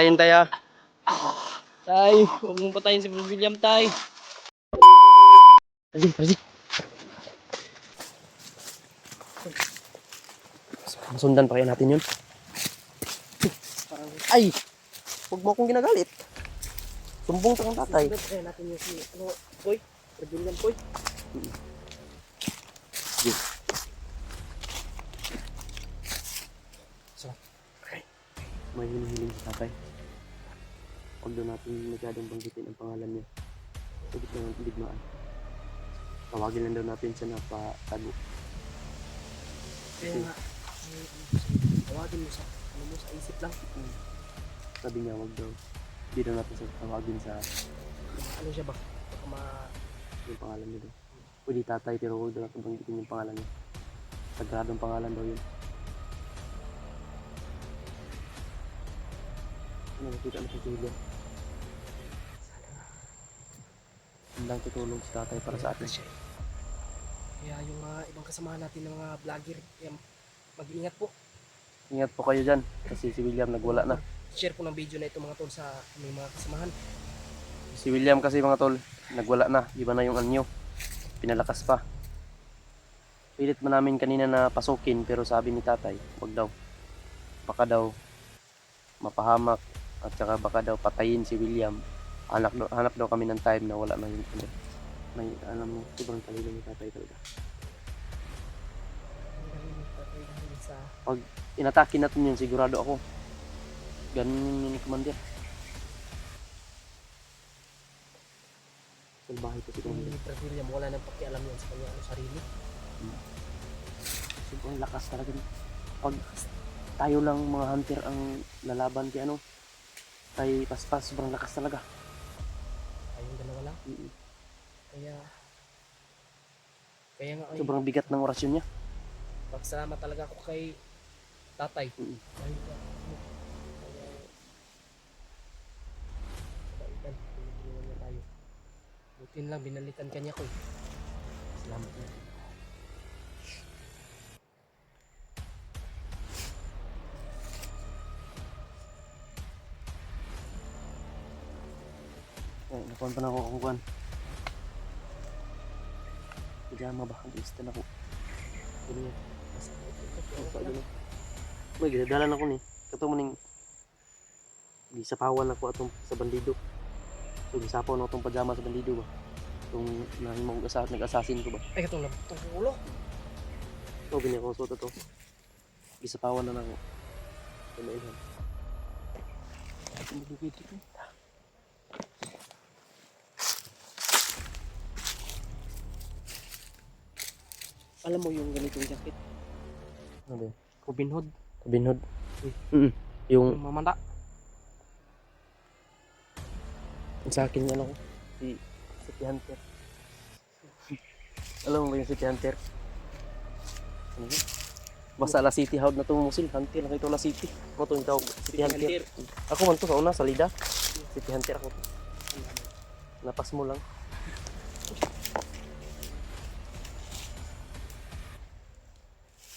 patayin tayo. Tay, huwag mong patayin si William, tay. Razi. Sundan pa kaya natin yun. Ay! Huwag mo akong ginagalit. Sumbong sa kang tatay. Sundan pa kaya natin yung si, Poy? William, Poy? Sige. So, okay. May hinihiling si tatay. Huwag doon natin masyadong banggitin ang pangalan niya. Sagot lang ang digmaan. Tawagin lang daw natin siya na patago. Kaya nga, tawagin mo sa, sa isip lang. Sabi niya, wag daw. Hindi daw natin siya tawagin sa... Ano siya ba? Yung pangalan niya daw. Pwede tatay, pero huwag daw natin banggitin yung pangalan niya. Sagradong pangalan daw yun. Ano, nakita na sa Julia. Handang tutulong si tatay para sa atin. Kaya yung mga ibang kasamahan natin ng mga vlogger, mag-iingat po. Ingat po kayo dyan, kasi si William nagwala na. Share po ng video na ito mga tol sa aming mga kasamahan. Si William kasi mga tol, nagwala na. Iba na yung anyo. Pinalakas pa. Pilit man namin kanina na pasukin, pero sabi ni tatay, wag daw. Baka daw mapahamak, at saka baka daw patayin si William. Hanap daw kami ng time na wala na yung may alam mo, sobrang talino ni tatay talaga. Pag inatake natin yun, sigurado ako. Ganun yun ni Commander. Salbahe ko si Commander. Si William, wala nang pakialam yan sa kanya sarili. Sobrang lakas talaga. Pag tayo lang mga hunter ang lalaban kay kay Paspas, sobrang lakas talaga. Tayong dalawa lang. Kaya nga ay, Sobrang bigat ng orasyon niya. pagsalamat talaga ako kay tatay. Butin lang, binalikan kanya ko. Salamat na. Ay, nakuha pa na ako kung kuhan. Pajama ba? Ang-ista na ko. Ano yan? May ginadalan ako ni. Kato mo ning gisapawan ako atong sa bandido. So gisapaw na atong pajama sa bandido ba? Itong nahimong nag-assassin ko ba? Ay, itong ulo. Ito, binigyan ko suot ito. Gisapawan na lang ako. Ito na ilhan. Ito dito. Alam mo yung ganitong jacket? Ano ba? Robin Hood. Robin Hood. Yung Yung mamanda. sa akin ano ko, si City Hunter. Alam mo ba yung City Hunter? Ano yun? Basta La City Hound na tumusil. Hunter na kayo La City. Ako itong tawag City Hunter. Ako man to sa una, sa Lida. City Hunter ako. Napas mo lang.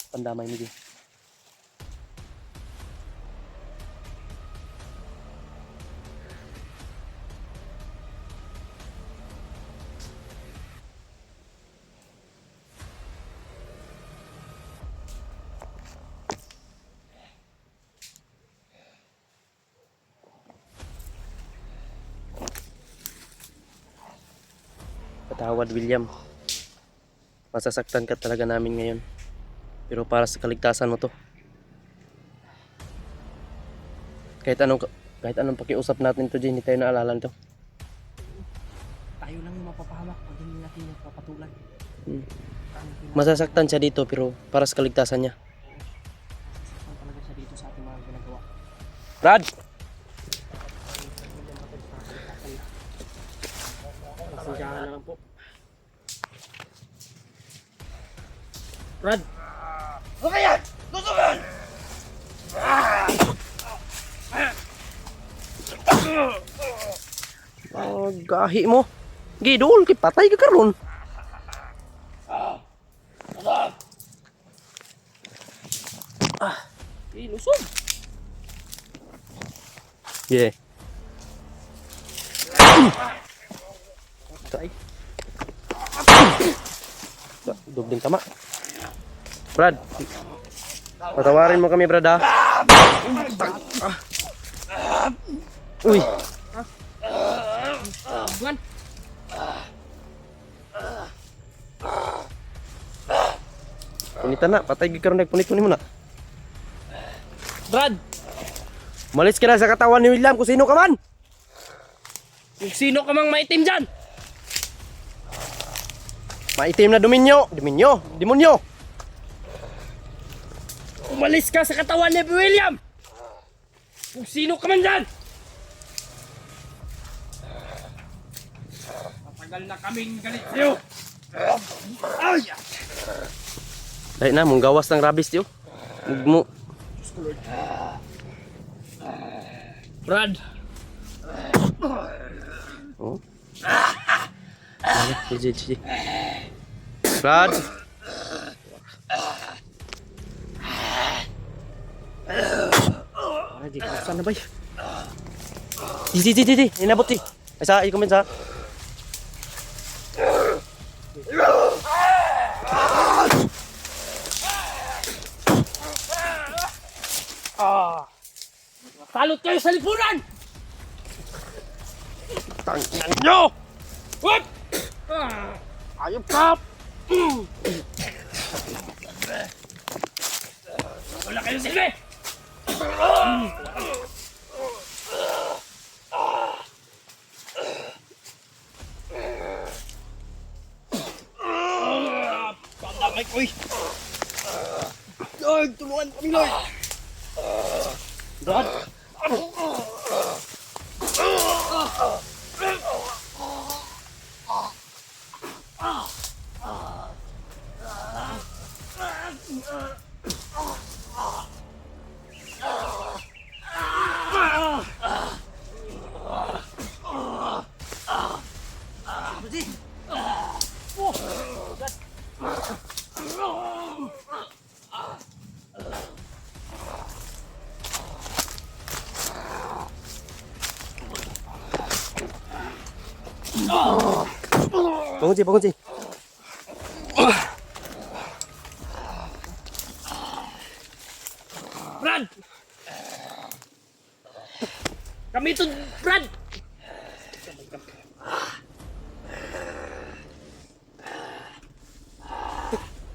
Pandamay mo dyan. Patawad, William. Masasaktan ka talaga namin ngayon. Pero para sa kaligtasan mo to. Kahit anong pakiusap natin to, hindi tayo naalala nito. Tayo lang yung mapapahamak pag hindi natin yung papatulan. Masasaktan siya dito pero para sa kaligtasan niya. Masasaktan talaga siya dito sa ating mga ginagawa. Brad! Pasensyahan na lang po. Brad! Ano yan? Tutugan! Gahi mo. Gidol, patay ka karon. Lusog! Yeah. Tay. Dobling tama. Brad. Patawarin mo kami, Brad, ha? Uy. Buwan. Punitan na. Patay gid karon nagpunit-punit mo na. Brad, Malis ka na sa katawan ni William kung sino ka man. kung sino ka mang maitim dyan, Maitim na dominyo. Demonyo. umalis ka sa katawan ni William! Kung sino ka man dyan! Matagal na kaming galit sa'yo! Ay! Dahil na, mong gawas ng rabies tiyo. Mo. Brad, Oh. Sige. Brad. ay di ka saan na ba? Di. Inabot di. Ay sa, i-comment sa. Salot kayo sa lipunan! Tanginan nyo! What? Ayop ka! Wala kayo silbi! Pandamay ko eh! Lord, tulungan kami Lord! Brad! Bangun sih. Brad! Kami ito, Brad!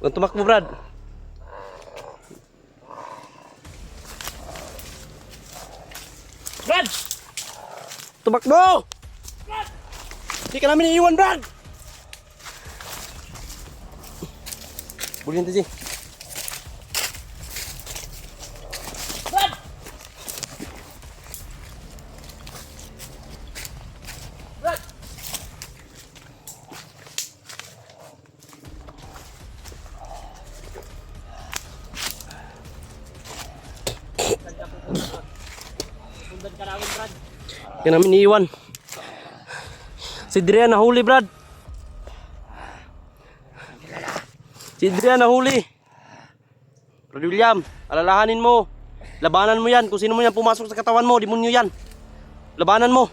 Huwag tumakbo, Brad. Brad! Tumakbo! Hindi ka namin iiwan, Brad! Bulihin tayo, Brad! Brad! Sundan ka namin, Brad. Hindi ka namin iiwan. Si Drian nahuli, Brad. Si Drian nahuli. Brad William, alalahanin mo. Labanan mo yan. Kung sino mo yan pumasok sa katawan mo, demonyo yan. Labanan mo.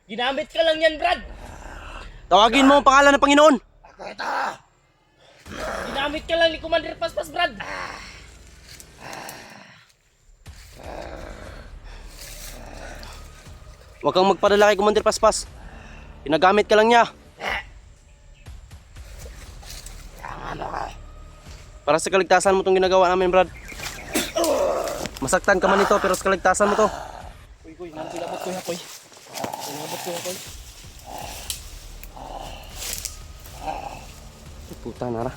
Ginamit ka lang yan, Brad. Tawagin mo ang pangalan ng Panginoon. Ginamit ka lang ni Commander Paspas, Brad. Huwag kang magpadala kay Commander Paspas. Pinagamit ka lang niya. Para sa kaligtasan mo itong ginagawa namin, Brad. Masaktan ka man ito, pero sa kaligtasan mo to. Kuy, nabot ko ya, kuy. Nabot ko ya, kuy. Puta, Nara.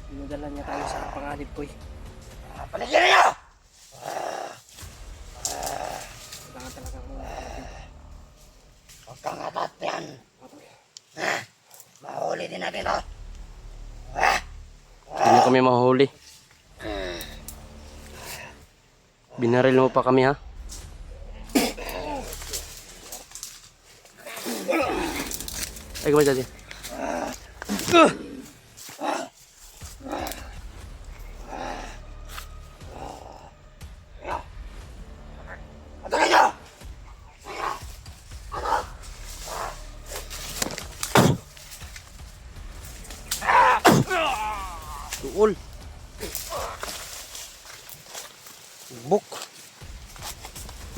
Pinadala niya tayo sa panganib, kuy. Paligyan niyo! Kailangan talagang Huwag kang atat yan. Mahuli din natin to. Hindi na kami mahuli. Binaril mo pa kami, ha? Ay, kemana jadi? Atay! Tuol. Buk.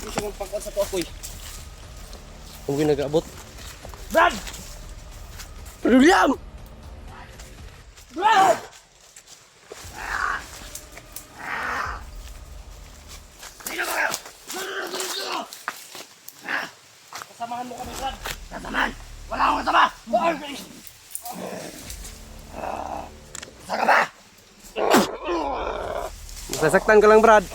Ito yung pagkuhan sa to ako'y. Kung ginag-abot. Brad! William! Brad! Sino ba kayo? Kasamahan mo kami, Brad. Kasamaan! Wala akong kasama! Saan ka ba? Masasaktan ka lang, Brad.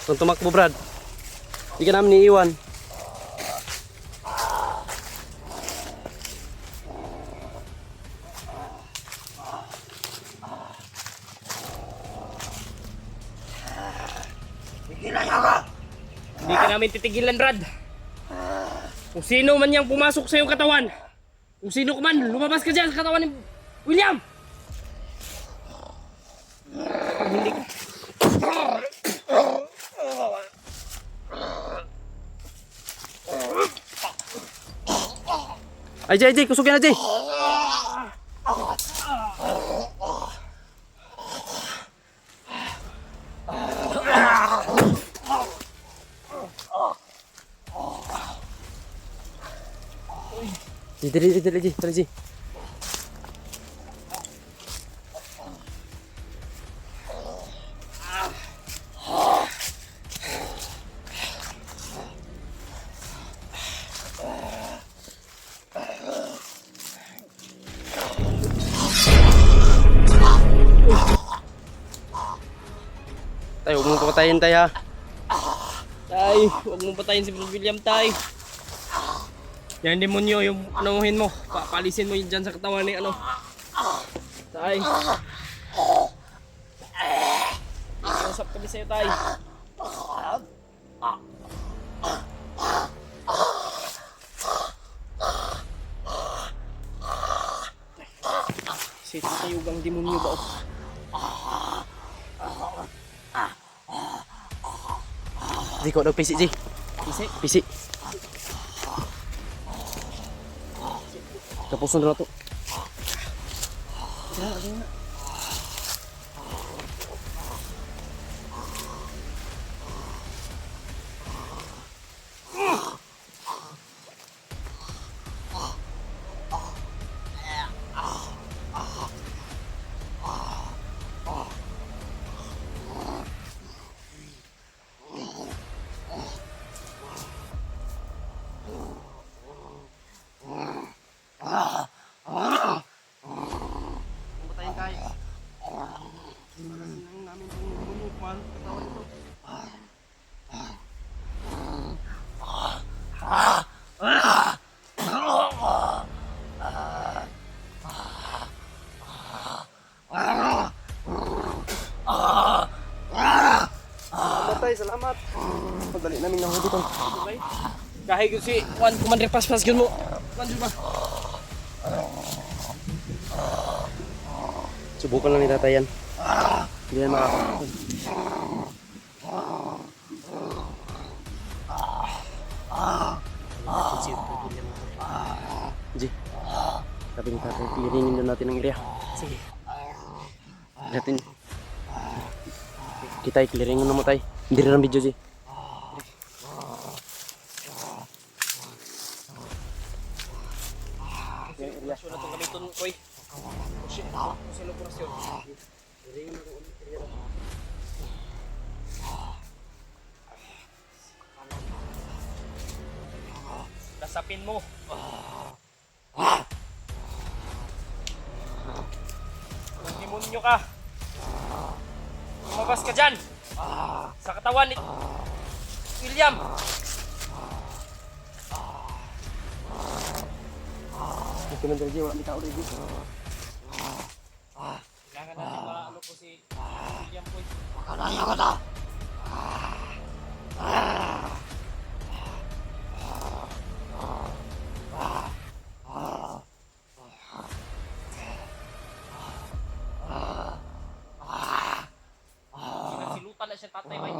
Kung tumakbo, Brad, di ka namin iiwan. Tigilan niyo ako! Hindi ka namin titigilan, Brad. Kung sino man yang pumasok sa iyong katawan, kung sino ka man, lumabas ka dyan sa katawan ni William! Kung hindi ka... Ay, kusugin na, Jay. Dali, Jay. Tayo, huwag mong papatayin tayo, ha. Tay, huwag mong patayin si Brad William, tay. Yan demonyo yung anuhin mo. Papalisin mo yun dyan sa katawan ni ano. Tay. Usap kami sa'yo, tay. Sito tayo gang demonyo ba? Jay, kau daw pisi, Jay. Isik. Pisi. Tapusin na to. Salamat. Pagdali namin ng huli to. Okay. Kahit yun si Juan Commander Paspas yun mo. Juan ba? Subukan lang ni tatay yan. Hindi yan makakapagod. Ji, sabi ni tatay, pilinin na natin ang area. Sige. Natin. Kita i-clearing mo tayo. Hindi rin ang video, Ji. Operasyon na itong gamiton, Koy. Sino operasyon? Nasapin mo. Kung demonyo ka, lumabas ka dyan sa katawan ni William. Ito man Ji, wala may tao rin, Ji. Kailangan natin maano po si William, Koy. Makanaya ko to! si tatay, bay.